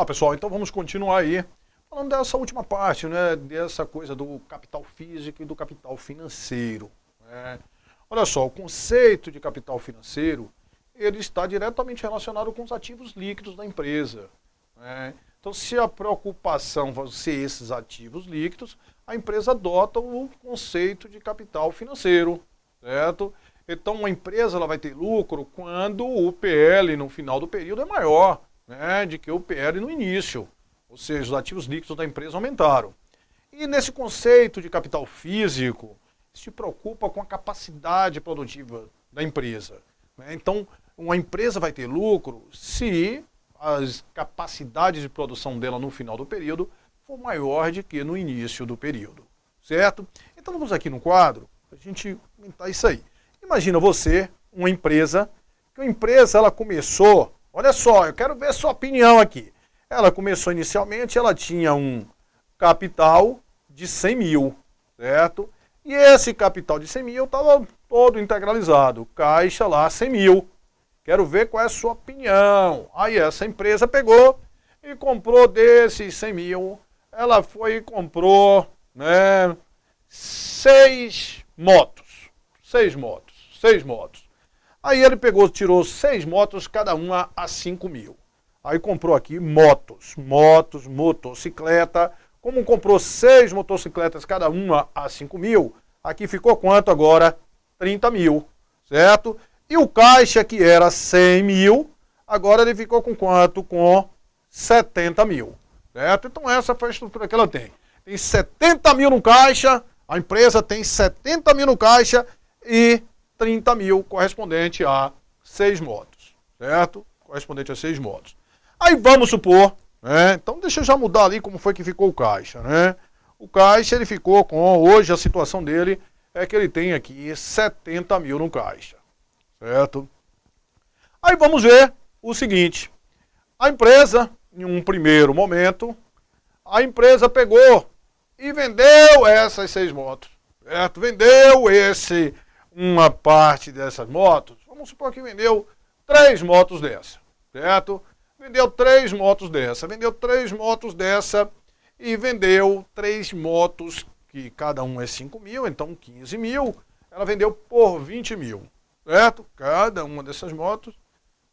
lá, pessoal, então vamos continuar aí falando dessa última parte, né, dessa coisa do capital físico e do capital financeiro, né? Olha só, o conceito de capital financeiro, ele está diretamente relacionado com os ativos líquidos da empresa, né? Então, se a preocupação vai ser esses ativos líquidos, a empresa adota o conceito de capital financeiro, certo? Então, uma empresa ela vai ter lucro quando o PL no final do período é maior, né, de que o PL no início, ou seja, os ativos líquidos da empresa aumentaram. E nesse conceito de capital físico, se preocupa com a capacidade produtiva da empresa, né? Então, uma empresa vai ter lucro se as capacidades de produção dela no final do período for maior do que no início do período, certo? Então vamos aqui no quadro, para a gente comentar isso aí. Imagina você, uma empresa, que a empresa ela começou, olha só, eu quero ver a sua opinião aqui. Ela começou inicialmente, ela tinha um capital de 100 mil, certo? E esse capital de 100 mil estava todo integralizado, caixa lá 100 mil. Quero ver qual é a sua opinião. Aí essa empresa pegou e comprou desses 100 mil, ela foi e comprou, né, 6 motos. Aí ele pegou, tirou 6 motos, cada uma a 5 mil. Aí comprou aqui motos, motocicleta. Como comprou 6 motocicletas, cada uma a 5 mil, aqui ficou quanto agora? 30 mil, certo? E o caixa, que era 100 mil, agora ele ficou com quanto? Com 70 mil, certo? Então essa foi a estrutura que ela tem. Tem 70 mil no caixa, a empresa tem 70 mil no caixa e 30 mil correspondente a 6 motos, certo? Correspondente a 6 motos. Aí vamos supor, né? Então deixa eu já mudar ali como foi que ficou o caixa, né? O caixa ele ficou com, hoje a situação dele é que ele tem aqui 70 mil no caixa, certo? Aí vamos ver o seguinte, a empresa, em um primeiro momento, a empresa pegou e vendeu essas 6 motos, certo? Vendeu uma parte dessas motos, vamos supor que vendeu 3 motos dessa, certo? Vendeu 3 motos dessa, e vendeu 3 motos, que cada um é 5 mil, então 15 mil, ela vendeu por 20 mil, certo? Cada uma dessas motos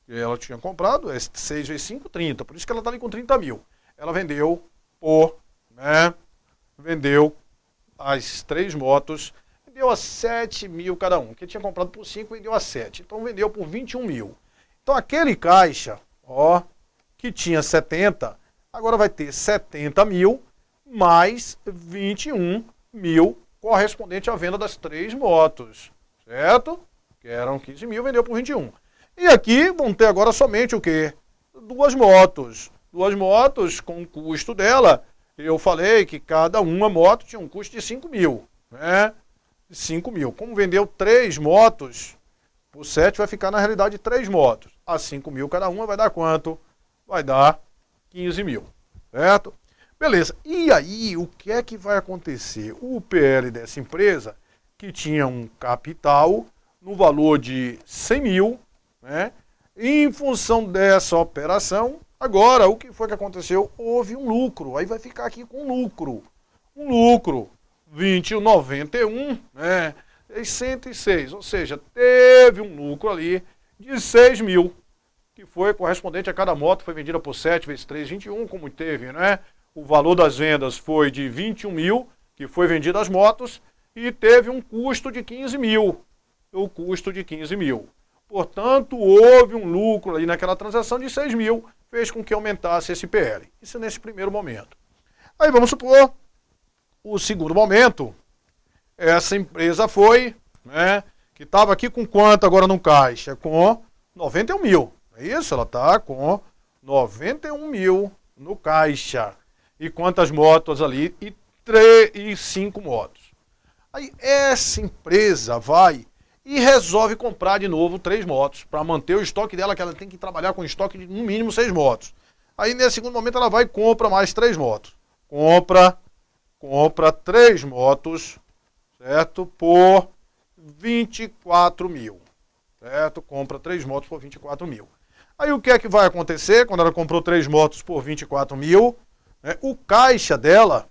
que ela tinha comprado, é 6 vezes 5, 30, por isso que ela está ali com 30 mil. Ela vendeu por, né, vendeu as 3 motos, vendeu a 7 mil cada um, que tinha comprado por 5, vendeu a 7, então vendeu por 21 mil. Então aquele caixa, ó, que tinha 70, agora vai ter 70 mil mais 21 mil correspondente à venda das 3 motos, certo? Que eram 15 mil, vendeu por 21. E aqui vão ter agora somente o quê? 2 motos. 2 motos com o custo dela, eu falei que cada uma moto tinha um custo de 5 mil, né? 5 mil. Como vendeu 3 motos, por 7 vai ficar na realidade 3 motos. A 5 mil cada uma vai dar quanto? Vai dar 15 mil, certo? Beleza, e aí o que é que vai acontecer? O PL dessa empresa, que tinha um capital no valor de 100 mil, né? Em função dessa operação, agora o que foi que aconteceu? Houve um lucro, aí vai ficar aqui com lucro. Um lucro, 20,91, né? 106, ou seja, teve um lucro ali de 6 mil. Que foi correspondente a cada moto, foi vendida por 7 vezes 3, 21, como teve, né? O valor das vendas foi de 21 mil, que foi vendida as motos, e teve um custo de 15 mil. O custo de 15 mil. Portanto, houve um lucro ali naquela transação de 6 mil, fez com que aumentasse esse PL. Isso nesse primeiro momento. Aí vamos supor, o segundo momento, essa empresa foi, né? Que estava aqui com quanto agora no caixa? Com 91 mil. Isso, ela está com 91 mil no caixa. E quantas motos ali? E 5 motos. Aí essa empresa vai e resolve comprar de novo 3 motos para manter o estoque dela, que ela tem que trabalhar com estoque de no mínimo 6 motos. Aí nesse segundo momento ela vai e compra mais 3 motos. Compra 3 motos, certo? Por 24 mil. Certo? Compra 3 motos por 24 mil. Aí o que é que vai acontecer quando ela comprou 3 motos por 24 mil? Né? O caixa dela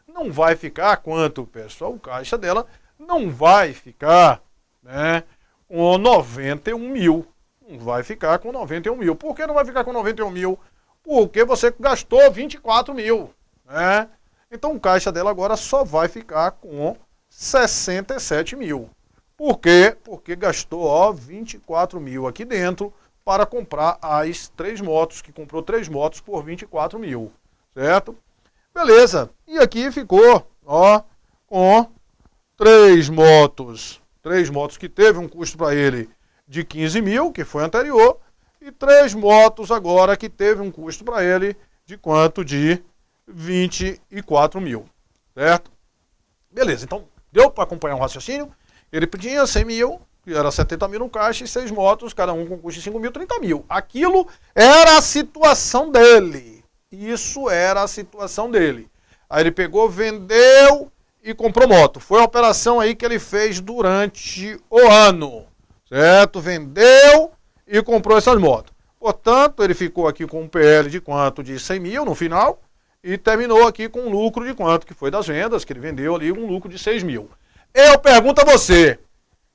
não vai ficar quanto, pessoal? O caixa dela não vai ficar, né, com 91 mil. Não vai ficar com 91 mil. Por que não vai ficar com 91 mil? Porque você gastou 24 mil. Né? Então o caixa dela agora só vai ficar com 67 mil. Por quê? Porque gastou, ó, 24 mil aqui dentro para comprar as 3 motos, que comprou 3 motos por 24 mil, certo? Beleza, e aqui ficou, ó, com 3 motos que teve um custo para ele de 15 mil, que foi anterior, e 3 motos agora que teve um custo para ele de quanto? De 24 mil, certo? Beleza, então deu para acompanhar o raciocínio? Ele tinha 100 mil, que era 70 mil no caixa, e 6 motos, cada um com custo de 5 mil, 30 mil. Aquilo era a situação dele. Isso era a situação dele. Aí ele pegou, vendeu e comprou moto. Foi a operação aí que ele fez durante o ano, certo? Vendeu e comprou essas motos. Portanto, ele ficou aqui com um PL de quanto? De 100 mil no final, e terminou aqui com um lucro de quanto? Que foi das vendas, que ele vendeu ali, um lucro de 6 mil. Eu pergunto a você,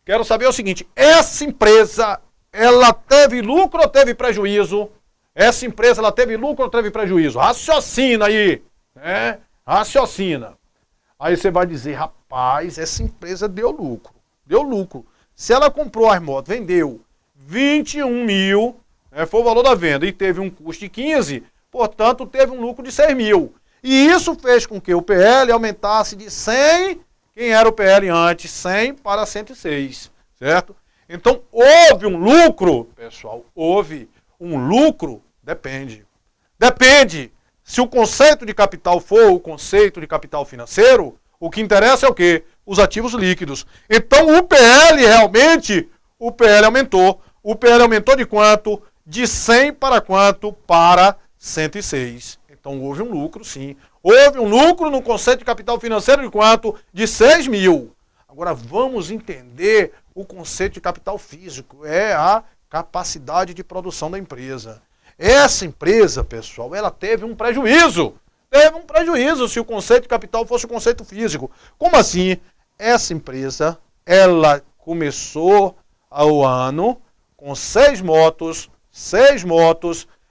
quero saber o seguinte, essa empresa, ela teve lucro ou teve prejuízo? Essa empresa, ela teve lucro ou teve prejuízo? Raciocina aí, né? Raciocina. Aí você vai dizer, rapaz, essa empresa deu lucro. Deu lucro. Se ela comprou as motos, vendeu 21 mil, né, foi o valor da venda, e teve um custo de 15, portanto, teve um lucro de 6 mil. E isso fez com que o PL aumentasse de 100, quem era o PL antes, 100 para 106, certo? Então, houve um lucro, pessoal, houve um lucro, depende. Depende. Se o conceito de capital for o conceito de capital financeiro, o que interessa é o quê? Os ativos líquidos. Então, o PL realmente, o PL aumentou. O PL aumentou de quanto? De 100 para quanto? Para 106. Então, houve um lucro, sim. Houve um lucro no conceito de capital financeiro de quanto? De 6 mil. Agora, vamos entender o conceito de capital físico. É a capacidade de produção da empresa. Essa empresa, pessoal, ela teve um prejuízo. Teve um prejuízo se o conceito de capital fosse o conceito físico. Como assim? Essa empresa, ela começou o ano com 6 motos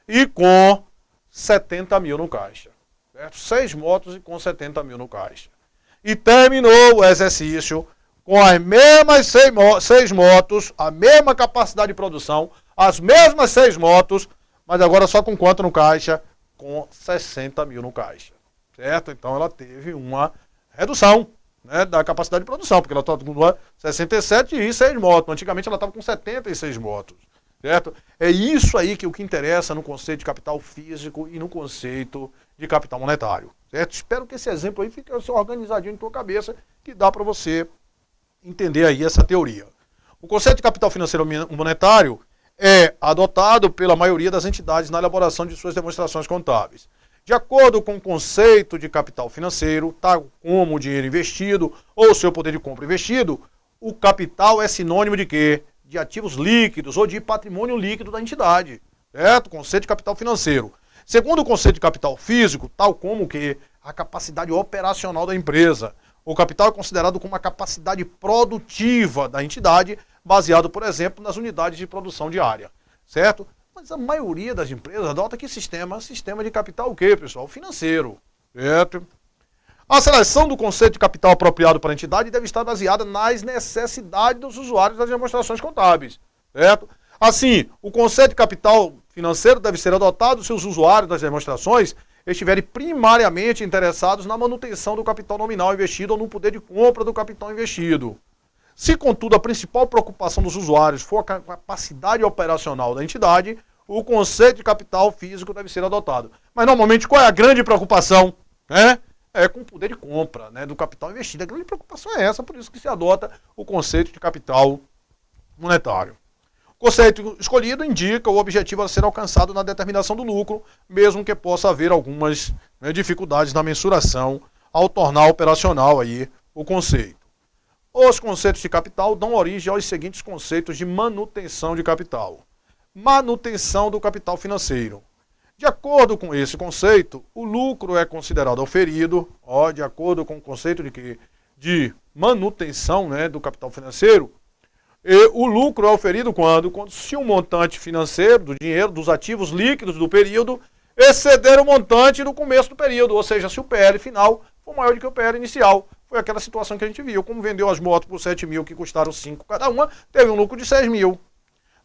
e com 70 mil no caixa. Certo? 6 motos e com 70 mil no caixa. E terminou o exercício com as mesmas 6 motos, a mesma capacidade de produção, as mesmas 6 motos, mas agora só com quanto no caixa? Com 60 mil no caixa. Certo? Então ela teve uma redução, né, da capacidade de produção, porque ela estava com 67 e 6 motos. Antigamente ela estava com 76 motos. Certo? É isso aí que o que interessa no conceito de capital físico e no conceito de capital monetário. Certo? Espero que esse exemplo aí fique organizadinho em tua cabeça, que dá para você entender aí essa teoria. O conceito de capital financeiro monetário é adotado pela maioria das entidades na elaboração de suas demonstrações contábeis. De acordo com o conceito de capital financeiro, tal como o dinheiro investido ou seu poder de compra investido, o capital é sinônimo de quê? De ativos líquidos ou de patrimônio líquido da entidade. Certo? Conceito de capital financeiro. Segundo o conceito de capital físico, tal como que a capacidade operacional da empresa. O capital é considerado como uma capacidade produtiva da entidade, baseado, por exemplo, nas unidades de produção diária. Certo? Mas a maioria das empresas adota que sistema de capital o quê, pessoal? Financeiro. Certo? A seleção do conceito de capital apropriado para a entidade deve estar baseada nas necessidades dos usuários das demonstrações contábeis. Certo? Assim, o conceito de capital financeiro deve ser adotado se os usuários das demonstrações estiverem primariamente interessados na manutenção do capital nominal investido ou no poder de compra do capital investido. Se, contudo, a principal preocupação dos usuários for a capacidade operacional da entidade, o conceito de capital físico deve ser adotado. Mas, normalmente, qual é a grande preocupação? É com o poder de compra, né, do capital investido. A grande preocupação é essa, por isso que se adota o conceito de capital monetário. O conceito escolhido indica o objetivo a ser alcançado na determinação do lucro, mesmo que possa haver algumas, né, dificuldades na mensuração ao tornar operacional aí o conceito. Os conceitos de capital dão origem aos seguintes conceitos de manutenção de capital. manutenção do capital financeiro. De acordo com esse conceito, o lucro é considerado auferido, de acordo com o conceito de manutenção, né, do capital financeiro. E o lucro é auferido quando se o montante financeiro, do dinheiro, dos ativos líquidos do período, exceder o montante no começo do período, ou seja, se o PL final for maior do que o PL inicial. Foi aquela situação que a gente viu, como vendeu as motos por 7 mil, que custaram 5 cada uma, teve um lucro de 6 mil.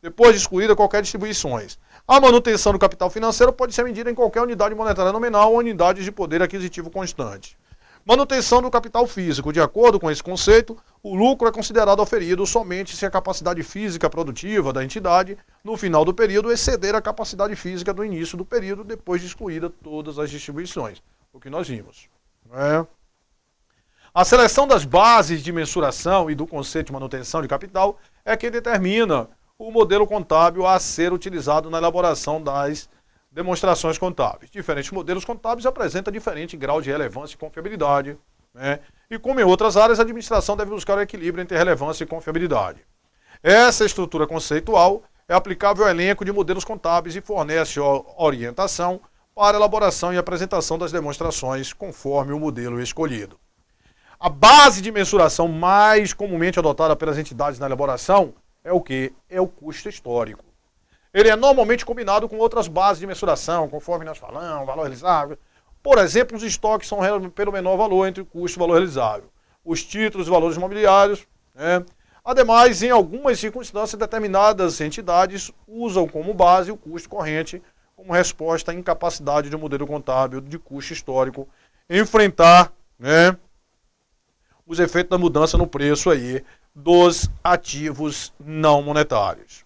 Depois de excluída qualquer distribuições. A manutenção do capital financeiro pode ser medida em qualquer unidade monetária nominal ou unidades de poder aquisitivo constante. Manutenção do capital físico. De acordo com esse conceito, o lucro é considerado auferido somente se a capacidade física produtiva da entidade, no final do período, exceder a capacidade física do início do período, depois de excluída todas as distribuições. O que nós vimos. A seleção das bases de mensuração e do conceito de manutenção de capital é que determina o modelo contábil a ser utilizado na elaboração das demonstrações contábeis. Diferentes modelos contábeis apresentam diferente grau de relevância e confiabilidade, né? E como em outras áreas, a administração deve buscar o equilíbrio entre relevância e confiabilidade. Essa estrutura conceitual é aplicável ao elenco de modelos contábeis e fornece orientação para a elaboração e apresentação das demonstrações conforme o modelo escolhido. A base de mensuração mais comumente adotada pelas entidades na elaboração é o quê? É o custo histórico. Ele é normalmente combinado com outras bases de mensuração, conforme nós falamos, valor realizável. Por exemplo, os estoques são pelo menor valor entre o custo e o valor realizável. Os títulos e valores imobiliários, né? Ademais, em algumas circunstâncias, determinadas entidades usam como base o custo corrente como resposta à incapacidade do modelo contábil de custo histórico enfrentar, né, os efeitos da mudança no preço aí dos ativos não monetários.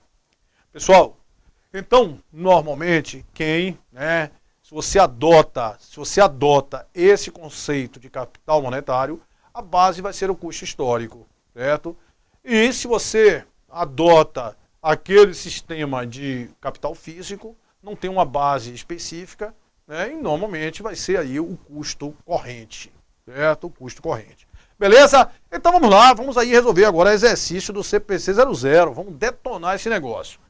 Pessoal, então, normalmente, se você adota esse conceito de capital monetário, a base vai ser o custo histórico, certo? E se você adota aquele sistema de capital físico, não tem uma base específica, né? E normalmente vai ser aí o custo corrente, certo? O custo corrente. Beleza? Então vamos lá, vamos aí resolver agora exercício do CPC 00. Vamos detonar esse negócio.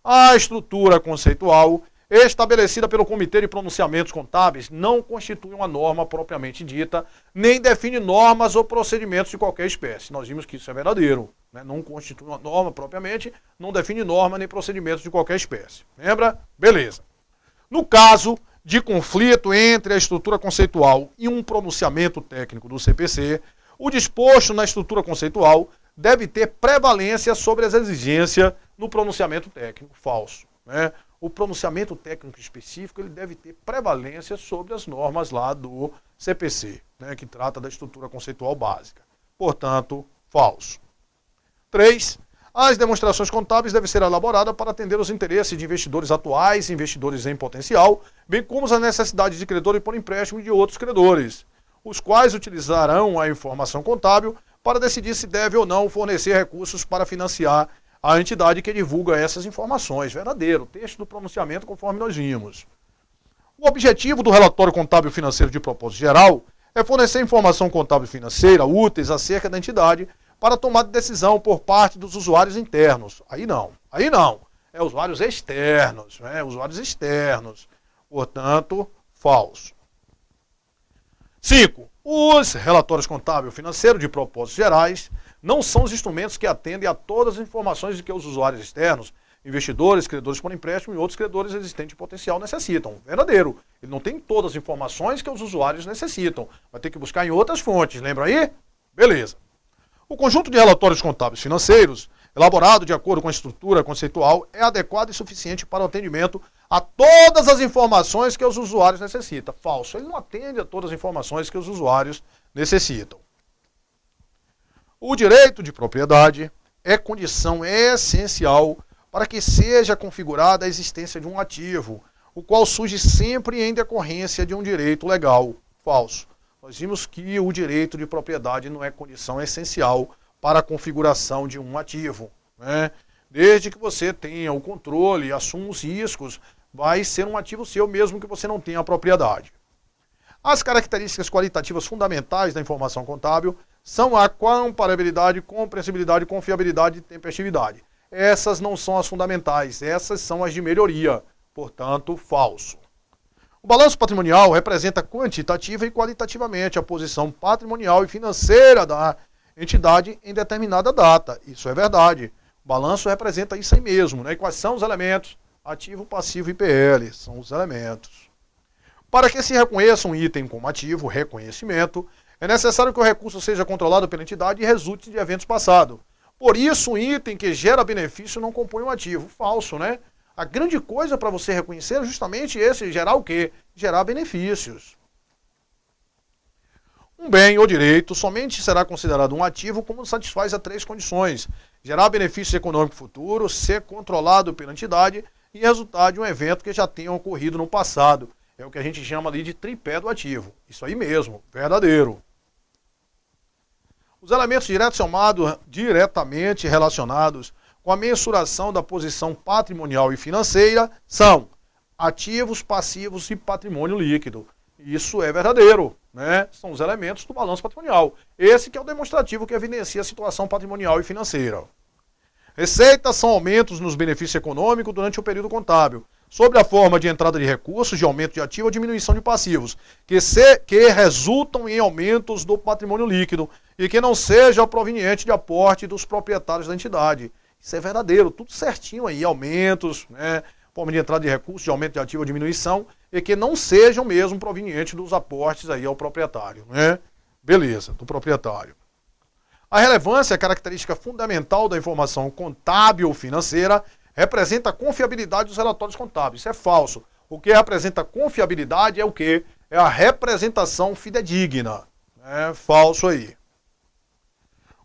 A estrutura conceitual estabelecida pelo Comitê de Pronunciamentos Contábeis não constitui uma norma propriamente dita, nem define normas ou procedimentos de qualquer espécie. Nós vimos que isso é verdadeiro, né? Não constitui uma norma propriamente, não define norma nem procedimentos de qualquer espécie. Lembra? Beleza. No caso de conflito entre a estrutura conceitual e um pronunciamento técnico do CPC, o disposto na estrutura conceitual deve ter prevalência sobre as exigências no pronunciamento técnico. Falso, né? O pronunciamento técnico específico ele deve ter prevalência sobre as normas lá do CPC, né, que trata da estrutura conceitual básica. Portanto, falso. 3. As demonstrações contábeis devem ser elaboradas para atender os interesses de investidores atuais, investidores em potencial, bem como as necessidades de credores por empréstimo e de outros credores, os quais utilizarão a informação contábil para decidir se deve ou não fornecer recursos para financiar a entidade que divulga essas informações. Verdadeiro, texto do pronunciamento conforme nós vimos. O objetivo do relatório contábil financeiro de propósito geral é fornecer informação contábil financeira úteis acerca da entidade para tomada de decisão por parte dos usuários internos. Aí não. É usuários externos, né? Usuários externos. Portanto, falso. 5. Os relatórios contábil financeiro de propósitos gerais não são os instrumentos que atendem a todas as informações de que os usuários externos, investidores, credores por empréstimo e outros credores existentes de potencial necessitam. Verdadeiro. Ele não tem todas as informações que os usuários necessitam. Vai ter que buscar em outras fontes. Lembra aí? Beleza. O conjunto de relatórios contábeis financeiros, elaborado de acordo com a estrutura conceitual, é adequado e suficiente para o atendimento a todas as informações que os usuários necessitam. Falso. Ele não atende a todas as informações que os usuários necessitam. O direito de propriedade é condição essencial para que seja configurada a existência de um ativo, o qual surge sempre em decorrência de um direito legal. Falso. Nós vimos que o direito de propriedade não é condição essencial para a configuração de um ativo, né? Desde que você tenha o controle e assuma os riscos, vai ser um ativo seu mesmo que você não tenha a propriedade. As características qualitativas fundamentais da informação contábil são a comparabilidade, comprehensibilidade, confiabilidade e tempestividade. essas não são as fundamentais, essas são as de melhoria, portanto, falso. O balanço patrimonial representa quantitativa e qualitativamente a posição patrimonial e financeira da entidade em determinada data. Isso é verdade. O balanço representa isso aí mesmo, né? E quais são os elementos? Ativo, passivo e PL, são os elementos. Para que se reconheça um item como ativo, reconhecimento, é necessário que o recurso seja controlado pela entidade e resulte de eventos passados. Por isso, um item que gera benefício não compõe um ativo. Falso, né? A grande coisa para você reconhecer é justamente esse, gerar o quê? Gerar benefícios. Um bem ou direito somente será considerado um ativo como satisfaz a 3 condições: gerar benefício econômico futuro, ser controlado pela entidade e resultar de um evento que já tenha ocorrido no passado. É o que a gente chama ali de tripé do ativo. Isso aí mesmo, verdadeiro. Os elementos diretamente relacionados com a mensuração da posição patrimonial e financeira são ativos, passivos e patrimônio líquido. Isso é verdadeiro, né? São os elementos do balanço patrimonial. Esse que é o demonstrativo que evidencia a situação patrimonial e financeira. Receitas são aumentos nos benefícios econômicos durante o período contábil, sob a forma de entrada de recursos, de aumento de ativos ou diminuição de passivos, que resultam em aumentos do patrimônio líquido e que não seja proveniente de aporte dos proprietários da entidade. Isso é verdadeiro, tudo certinho aí, aumentos, né, forma de entrada de recursos, de aumento de ativo ou diminuição, e que não sejam mesmo provenientes dos aportes aí ao proprietário, né? Beleza, do proprietário. A relevância, característica fundamental da informação contábil financeira, representa a confiabilidade dos relatórios contábeis. Isso é falso. O que representa confiabilidade é o quê? É a representação fidedigna. É falso aí.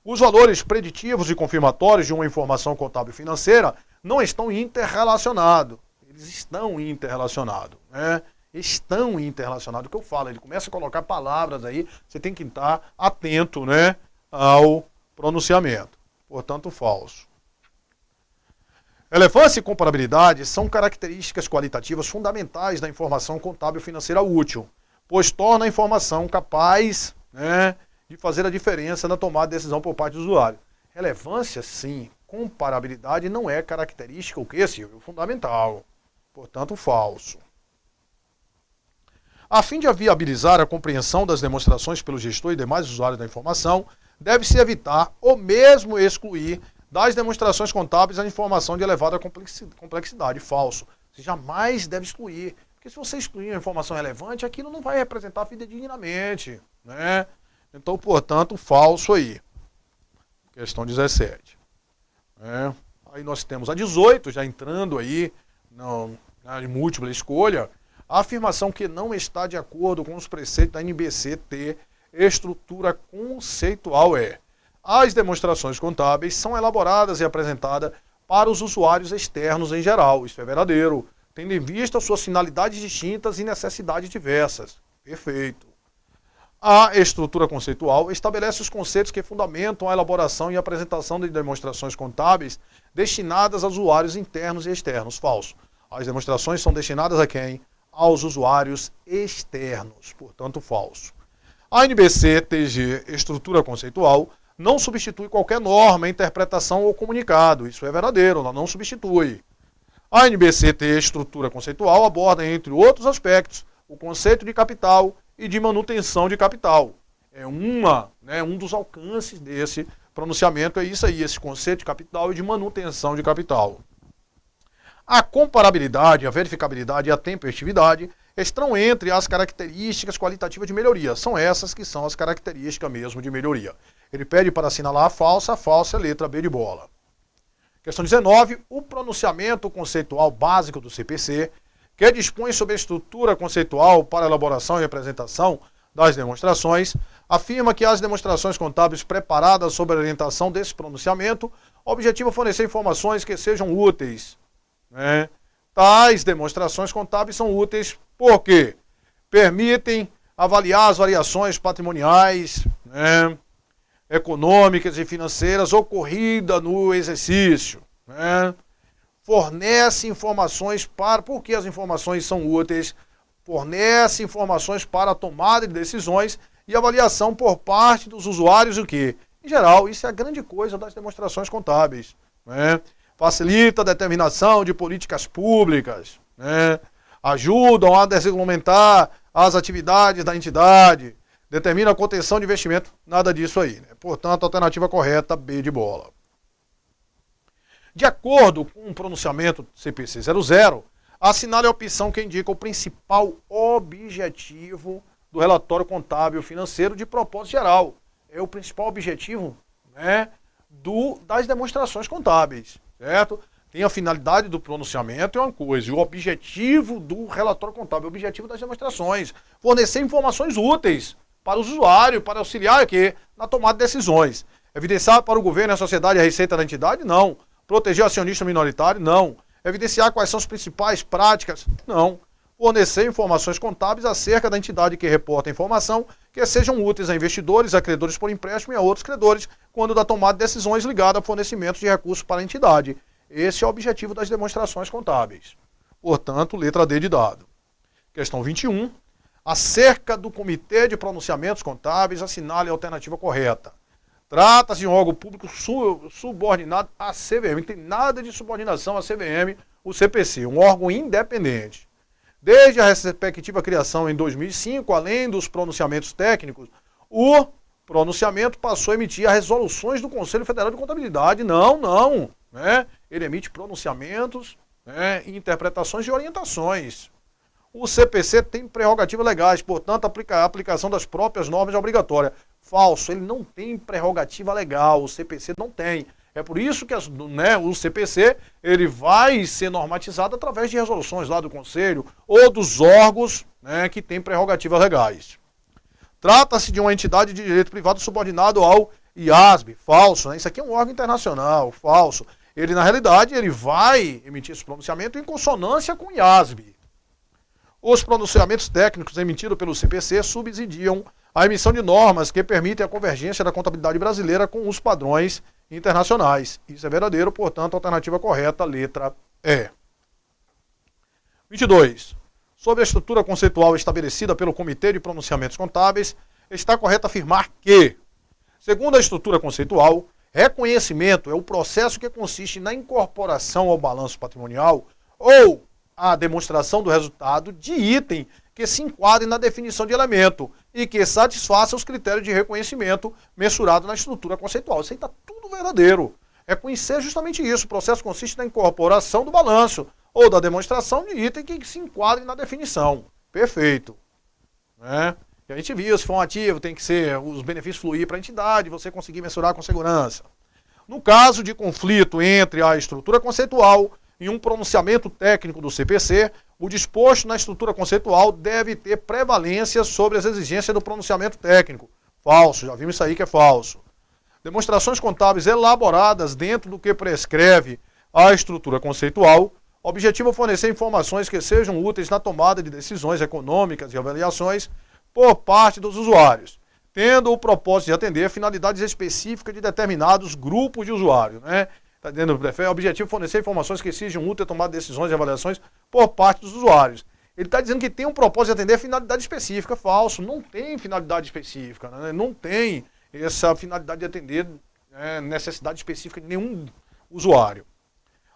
Os valores preditivos e confirmatórios de uma informação contábil financeira não estão interrelacionados. Eles estão interrelacionados, né? Estão interrelacionados. O que eu falo, ele começa a colocar palavras aí, você tem que estar atento, né, ao pronunciamento. Portanto, falso. Relevância e comparabilidade são características qualitativas fundamentais da informação contábil financeira útil, pois torna a informação capaz, né, de fazer a diferença na tomada de decisão por parte do usuário. Relevância, sim. Comparabilidade não é característica, o que, Silvio? Fundamental. Portanto, falso. A fim de viabilizar a compreensão das demonstrações pelo gestor e demais usuários da informação, deve-se evitar ou mesmo excluir das demonstrações contábeis a informação de elevada complexidade. Falso. Você jamais deve excluir. Porque se você excluir a informação relevante, aquilo não vai representar fidedignamente, né? Então, portanto, falso aí. Questão 17. Aí nós temos a 18, já entrando aí na múltipla escolha, a afirmação que não está de acordo com os preceitos da NBC-T, estrutura conceitual é: as demonstrações contábeis são elaboradas e apresentadas para os usuários externos em geral. Isso é verdadeiro, tendo em vista suas finalidades distintas e necessidades diversas. Perfeito. A estrutura conceitual estabelece os conceitos que fundamentam a elaboração e apresentação de demonstrações contábeis destinadas a usuários internos e externos. Falso. As demonstrações são destinadas a quem? Aos usuários externos. Portanto, falso. A NBC-TG, estrutura conceitual, não substitui qualquer norma, interpretação ou comunicado. Isso é verdadeiro, ela não substitui. A NBC-T, estrutura conceitual, aborda, entre outros aspectos, o conceito de capital e de manutenção de capital. É um dos alcances desse pronunciamento, é isso aí, esse conceito de capital e de manutenção de capital. A comparabilidade, a verificabilidade e a tempestividade estão entre as características qualitativas de melhoria. São essas que são as características mesmo de melhoria. Ele pede para assinalar a falsa é letra B de bola. Questão 19, o pronunciamento conceitual básico do CPC, que dispõe sobre a estrutura conceitual para elaboração e apresentação das demonstrações, afirma que as demonstrações contábeis preparadas sob a orientação desse pronunciamento objetiva fornecer informações que sejam úteis, né? Tais demonstrações contábeis são úteis porque permitem avaliar as variações patrimoniais, né, econômicas e financeiras ocorridas no exercício, né? Fornece informações para... Por que as informações são úteis? Fornece informações para a tomada de decisões e avaliação por parte dos usuários, o que? Em geral, isso é a grande coisa das demonstrações contábeis, né? facilita a determinação de políticas públicas, né? Ajudam a desregulamentar as atividades da entidade, determina a contenção de investimento, nada disso aí, né? Portanto, a alternativa correta, B de bola. De acordo com o pronunciamento do CPC 00, assinale a opção que indica o principal objetivo do relatório contábil financeiro de propósito geral. É o principal objetivo, né, das demonstrações contábeis, certo? Tem a finalidade do pronunciamento, é uma coisa, e o objetivo do relatório contábil, o objetivo das demonstrações, fornecer informações úteis para o usuário, para auxiliar aqui na tomada de decisões. Evidenciar para o governo, a sociedade e a receita da entidade? Não. Proteger o acionista minoritário? Não. Evidenciar quais são as principais práticas? Não. Fornecer informações contábeis acerca da entidade que reporta a informação que sejam úteis a investidores, a credores por empréstimo e a outros credores, quando da tomada de decisões ligada a fornecimento de recursos para a entidade. Esse é o objetivo das demonstrações contábeis. Portanto, letra D de dado. Questão 21. Acerca do Comitê de Pronunciamentos Contábeis, assinale a alternativa correta. Trata-se de um órgão público subordinado à CVM. Não tem nada de subordinação à CVM, o CPC, um órgão independente. Desde a respectiva criação em 2005, além dos pronunciamentos técnicos, o pronunciamento passou a emitir as resoluções do Conselho Federal de Contabilidade. Não, né? Ele emite pronunciamentos, né, interpretações e orientações. O CPC tem prerrogativas legais, portanto, a aplicação das próprias normas é obrigatória. Falso, ele não tem prerrogativa legal, o CPC não tem. É por isso que o CPC ele vai ser normatizado através de resoluções lá do Conselho ou dos órgãos, né, que têm prerrogativas legais. Trata-se de uma entidade de direito privado subordinado ao IASB. Falso, né? Isso aqui é um órgão internacional, falso. Ele, na realidade, ele vai emitir esse pronunciamento em consonância com o IASB. Os pronunciamentos técnicos emitidos pelo CPC subsidiam a emissão de normas que permitem a convergência da contabilidade brasileira com os padrões internacionais. Isso é verdadeiro, portanto, a alternativa correta, letra E. 22. Sobre a estrutura conceitual estabelecida pelo Comitê de Pronunciamentos Contábeis, está correto afirmar que, segundo a estrutura conceitual, reconhecimento é o processo que consiste na incorporação ao balanço patrimonial ou a demonstração do resultado de item que se enquadre na definição de elemento e que satisfaça os critérios de reconhecimento mensurado na estrutura conceitual. Isso aí está tudo verdadeiro. Reconhecer justamente isso. O processo consiste na incorporação do balanço ou da demonstração de item que se enquadre na definição. Perfeito. Né? E a gente viu, se for um ativo, tem que ser os benefícios fluir para a entidade, você conseguir mensurar com segurança. No caso de conflito entre a estrutura conceitual e um pronunciamento técnico do CPC, o disposto na estrutura conceitual deve ter prevalência sobre as exigências do pronunciamento técnico. Falso, já vimos isso aí que é falso. Demonstrações contábeis elaboradas dentro do que prescreve a estrutura conceitual, objetivo é fornecer informações que sejam úteis na tomada de decisões econômicas e avaliações por parte dos usuários, tendo o propósito de atender finalidades específicas de determinados grupos de usuários, né? Está dentro do objetivo é fornecer informações que sejam úteis a tomar decisões e avaliações por parte dos usuários. Ele está dizendo que tem um propósito de atender finalidade específica. Falso, não tem finalidade específica, né? Não tem essa finalidade de atender necessidade específica de nenhum usuário.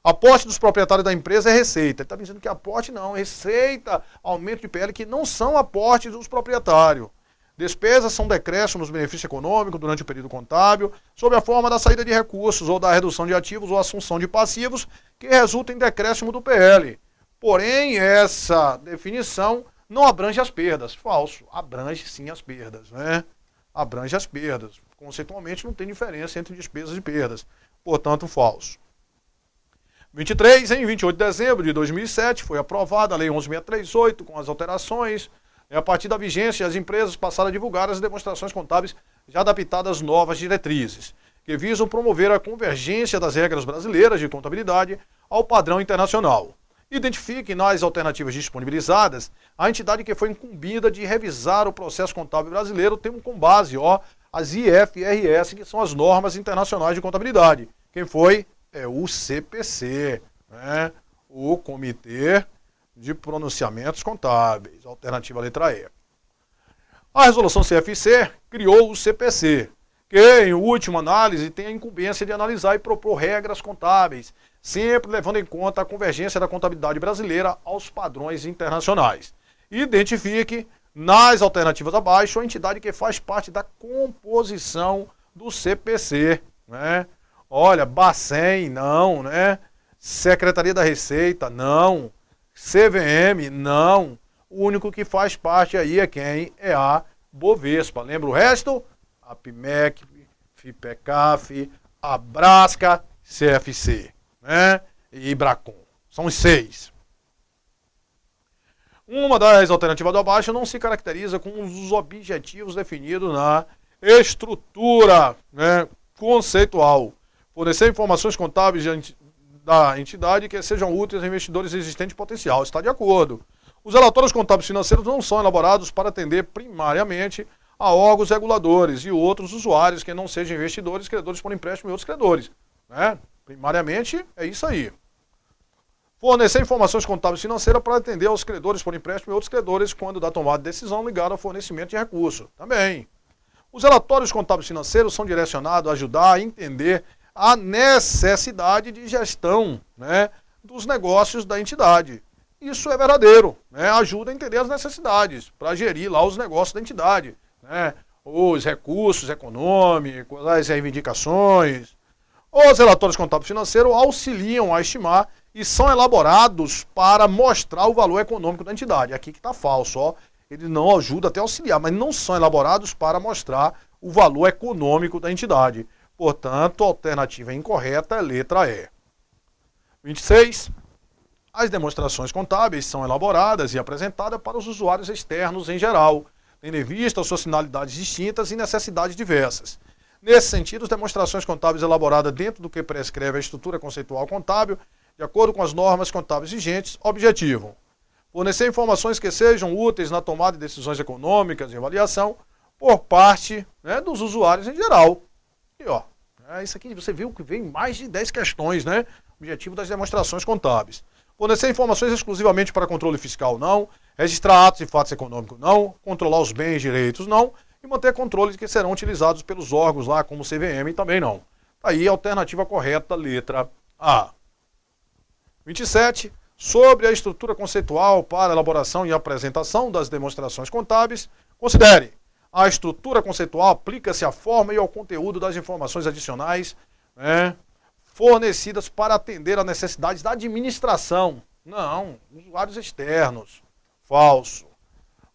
Aporte dos proprietários da empresa é receita. Ele está dizendo que aporte não, receita, aumento de PL, que não são aportes dos proprietários. Despesas são decréscimos nos benefícios econômicos durante o período contábil, sob a forma da saída de recursos ou da redução de ativos ou assunção de passivos, que resulta em decréscimo do PL. Porém, essa definição não abrange as perdas. Falso. Abrange sim as perdas, né? Abrange as perdas. Conceitualmente não tem diferença entre despesas e perdas. Portanto, falso. 23, em 28 de dezembro de 2007, foi aprovada a Lei 11.638, com as alterações. A partir da vigência, as empresas passaram a divulgar as demonstrações contábeis já adaptadas às novas diretrizes, que visam promover a convergência das regras brasileiras de contabilidade ao padrão internacional. Identifique nas alternativas disponibilizadas a entidade que foi incumbida de revisar o processo contábil brasileiro, tendo com base as IFRS, que são as normas internacionais de contabilidade. Quem foi? É o CPC, né? O Comitê de Pronunciamentos Contábeis, alternativa letra E. A resolução CFC criou o CPC, que, em última análise, tem a incumbência de analisar e propor regras contábeis, sempre levando em conta a convergência da contabilidade brasileira aos padrões internacionais. Identifique, nas alternativas abaixo, a entidade que faz parte da composição do CPC, né? Olha, Bacen, não, né? Secretaria da Receita, não. CVM, não. O único que faz parte aí é quem? É a Bovespa. Lembra o resto? A PIMEC, FIPECAF, a Brasca, CFC, né? E Bracon. São os 6. Uma das alternativas do abaixo não se caracteriza com os objetivos definidos na estrutura, né, conceitual. Fornecer informações contábeis da entidade que sejam úteis a investidores existentes de potencial. Está de acordo. Os relatórios contábeis financeiros não são elaborados para atender primariamente a órgãos reguladores e outros usuários que não sejam investidores, credores por empréstimo e outros credores, né? Primariamente é isso aí. Fornecer informações contábeis financeiras para atender aos credores por empréstimo e outros credores quando da tomada de decisão ligada ao fornecimento de recurso. Também. Os relatórios contábeis financeiros são direcionados a ajudar a entender a necessidade de gestão, né, dos negócios da entidade. Isso é verdadeiro, né? Ajuda a entender as necessidades para gerir lá os negócios da entidade, né? Os recursos econômicos, as reivindicações. Os relatórios contábeis financeiros auxiliam a estimar e são elaborados para mostrar o valor econômico da entidade. Aqui que está falso, ó. Ele não ajuda até a auxiliar, mas não são elaborados para mostrar o valor econômico da entidade. Portanto, a alternativa incorreta é letra E. 26. As demonstrações contábeis são elaboradas e apresentadas para os usuários externos em geral, tendo em vista suas finalidades distintas e necessidades diversas. Nesse sentido, as demonstrações contábeis elaboradas dentro do que prescreve a estrutura conceitual contábil, de acordo com as normas contábeis vigentes, objetivam fornecer informações que sejam úteis na tomada de decisões econômicas e avaliação por parte, né, dos usuários em geral. E ó, isso aqui você viu que vem mais de 10 questões, né? Objetivo das demonstrações contábeis. Fornecer informações exclusivamente para controle fiscal, não. Registrar atos e fatos econômicos, não. Controlar os bens e direitos, não. E manter controles que serão utilizados pelos órgãos lá, como o CVM, também não. Aí a alternativa correta, letra A. 27. Sobre a estrutura conceitual para elaboração e apresentação das demonstrações contábeis, considere. A estrutura conceitual aplica-se à forma e ao conteúdo das informações adicionais, né, fornecidas para atender às necessidades da administração. Não, usuários externos. Falso.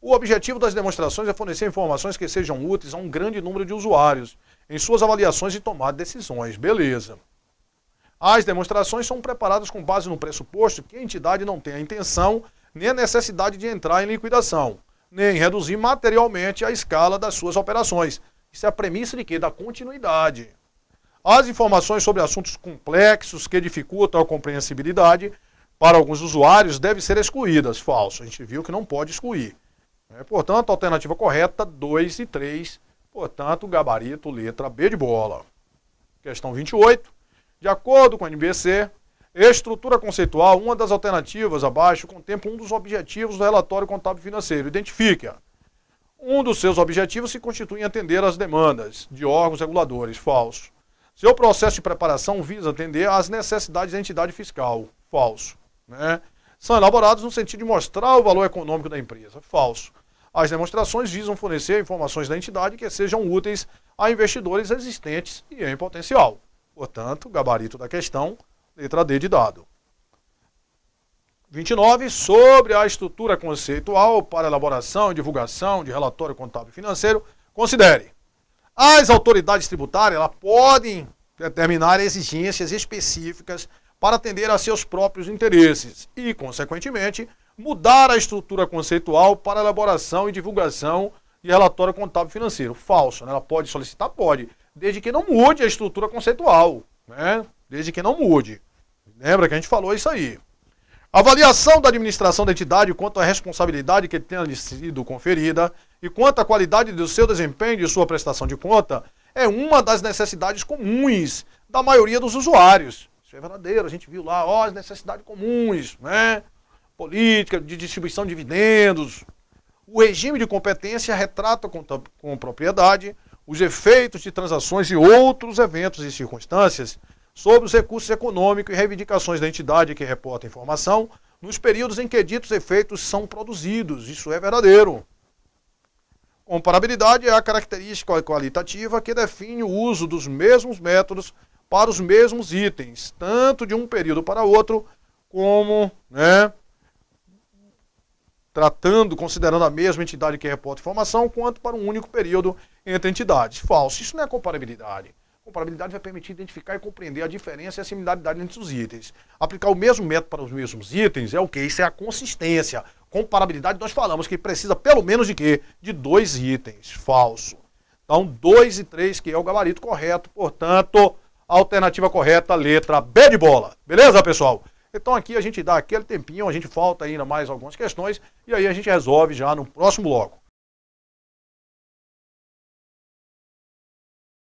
O objetivo das demonstrações é fornecer informações que sejam úteis a um grande número de usuários em suas avaliações e tomada de decisões. Beleza. As demonstrações são preparadas com base no pressuposto que a entidade não tem a intenção nem a necessidade de entrar em liquidação, nem reduzir materialmente a escala das suas operações. Isso é a premissa de quê? Da continuidade. As informações sobre assuntos complexos que dificultam a compreensibilidade para alguns usuários devem ser excluídas. Falso. A gente viu que não pode excluir. Portanto, a alternativa correta, 2 e 3. Portanto, gabarito, letra B de bola. Questão 28. De acordo com a NBC, estrutura conceitual, uma das alternativas abaixo, contempla um dos objetivos do relatório contábil financeiro. Identifique-a. Um dos seus objetivos se constitui em atender às demandas de órgãos reguladores. Falso. Seu processo de preparação visa atender às necessidades da entidade fiscal. Falso. Né? São elaborados no sentido de mostrar o valor econômico da empresa. Falso. As demonstrações visam fornecer informações da entidade que sejam úteis a investidores existentes e em potencial. Portanto, gabarito da questão, letra D de dado. 29. Sobre a estrutura conceitual para elaboração e divulgação de relatório contábil financeiro, considere. As autoridades tributárias elas podem determinar exigências específicas para atender a seus próprios interesses e, consequentemente, mudar a estrutura conceitual para elaboração e divulgação de relatório contábil financeiro. Falso, né? Ela pode solicitar? Pode, desde que não mude a estrutura conceitual, né? Desde que não mude. Lembra que a gente falou isso aí. Avaliação da administração da entidade quanto à responsabilidade que tenha sido conferida e quanto à qualidade do seu desempenho e de sua prestação de conta é uma das necessidades comuns da maioria dos usuários. Isso é verdadeiro, a gente viu lá, ó, as necessidades comuns, né? Política de distribuição de dividendos. O regime de competência retrata com propriedade os efeitos de transações e outros eventos e circunstâncias sobre os recursos econômicos e reivindicações da entidade que reporta a informação nos períodos em que ditos efeitos são produzidos. Isso é verdadeiro. Comparabilidade é a característica qualitativa que define o uso dos mesmos métodos para os mesmos itens, tanto de um período para outro, como, considerando a mesma entidade que reporta informação, quanto para um único período entre entidades. Falso. Isso não é comparabilidade. Comparabilidade vai permitir identificar e compreender a diferença e a similaridade entre os itens. Aplicar o mesmo método para os mesmos itens é o quê? Isso é a consistência. Comparabilidade, nós falamos que precisa pelo menos de quê? De 2 itens. Falso. Então, 2 e 3, que é o gabarito correto. Portanto, a alternativa correta, letra B de bola. Beleza, pessoal? Então aqui a gente dá aquele tempinho, a gente falta ainda mais algumas questões, e aí a gente resolve já no próximo bloco.